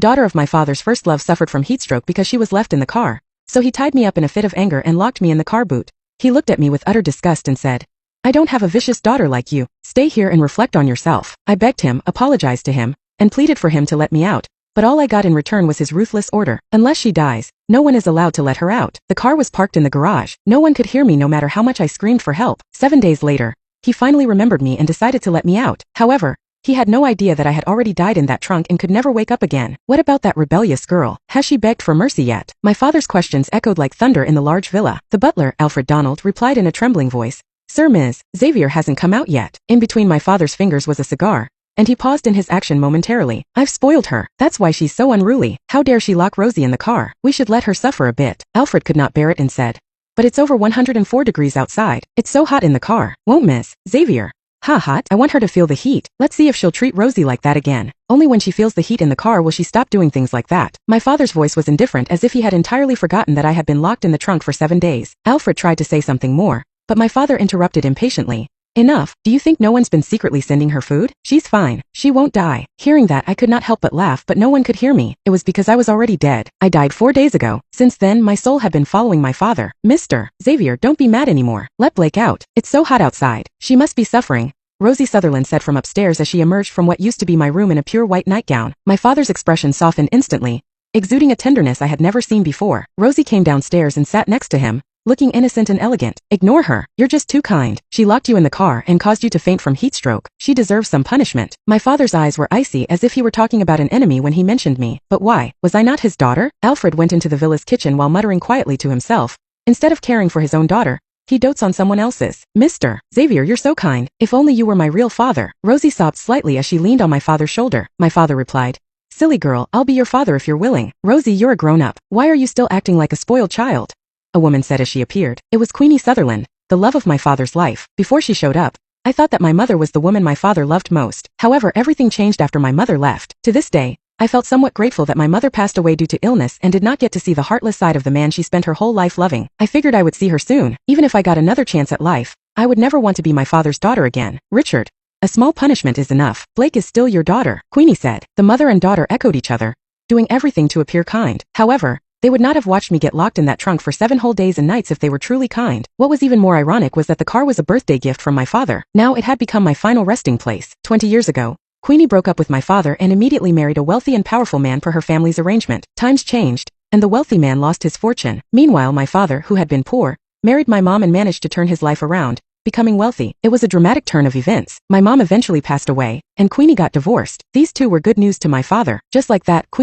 daughter of my father's first love suffered from heatstroke because she was left in the car. So he tied me up in a fit of anger and locked me in the car boot. He looked at me with utter disgust and said, "I don't have a vicious daughter like you. Stay here and reflect on yourself." I begged him, apologized to him, and pleaded for him to let me out. But all I got in return was his ruthless order. Unless she dies, no one is allowed to let her out. The car was parked in the garage. No one could hear me no matter how much I screamed for help. 7 days later, he finally remembered me and decided to let me out. However, he had no idea that I had already died in that trunk and could never wake up again. What about that rebellious girl? Has she begged for mercy yet? My father's questions echoed like thunder in the large villa. The butler, Alfred Donald, replied in a trembling voice, "Sir, Ms. Xavier hasn't come out yet." In between my father's fingers was a cigar, and he paused in his action momentarily. "I've spoiled her. That's why she's so unruly. How dare she lock Rosie in the car? We should let her suffer a bit." Alfred could not bear it and said, "But it's over 104 degrees outside. It's so hot in the car. Won't Miss Xavier? Ha hot. I want her to feel the heat. Let's see if she'll treat Rosie like that again. Only when she feels the heat in the car will she stop doing things like that." My father's voice was indifferent, as if he had entirely forgotten that I had been locked in the trunk for 7 days. Alfred tried to say something more, but my father interrupted impatiently. "Enough. Do you think no one's been secretly sending her food? She's fine. She won't die." Hearing that, I could not help but laugh, but no one could hear me. It was because I was already dead. I died 4 days ago. Since then, my soul had been following my father. "Mr. Xavier, don't be mad anymore. Let Blake out. It's so hot outside. She must be suffering," Rosie Sutherland said from upstairs as she emerged from what used to be my room in a pure white nightgown. My father's expression softened instantly, exuding a tenderness I had never seen before. Rosie came downstairs and sat next to him, looking innocent and elegant. "Ignore her. You're just too kind. She locked you in the car and caused you to faint from heat stroke. She deserves some punishment." My father's eyes were icy, as if he were talking about an enemy when he mentioned me. But why? Was I not his daughter? Alfred went into the villa's kitchen while muttering quietly to himself. Instead of caring for his own daughter, he dotes on someone else's. "Mr. Xavier, you're so kind. If only you were my real father." Rosie sobbed slightly as she leaned on my father's shoulder. My father replied, "Silly girl, I'll be your father if you're willing." "Rosie, you're a grown-up. Why are you still acting like a spoiled child?" a woman said as she appeared. It was Queenie Sutherland, the love of my father's life. Before she showed up, I thought that my mother was the woman my father loved most. However, everything changed after my mother left. To this day, I felt somewhat grateful that my mother passed away due to illness and did not get to see the heartless side of the man she spent her whole life loving. I figured I would see her soon. Even if I got another chance at life, I would never want to be my father's daughter again. "Richard, a small punishment is enough. Blake is still your daughter," Queenie said. The mother and daughter echoed each other, doing everything to appear kind. However, they would not have watched me get locked in that trunk for 7 whole days and nights if they were truly kind. What was even more ironic was that the car was a birthday gift from my father. Now it had become my final resting place. 20 years ago, Queenie broke up with my father and immediately married a wealthy and powerful man per her family's arrangement. Times changed, and the wealthy man lost his fortune. Meanwhile, my father, who had been poor, married my mom and managed to turn his life around, becoming wealthy. It was a dramatic turn of events. My mom eventually passed away, and Queenie got divorced. These two were good news to my father. Just like that, Queenie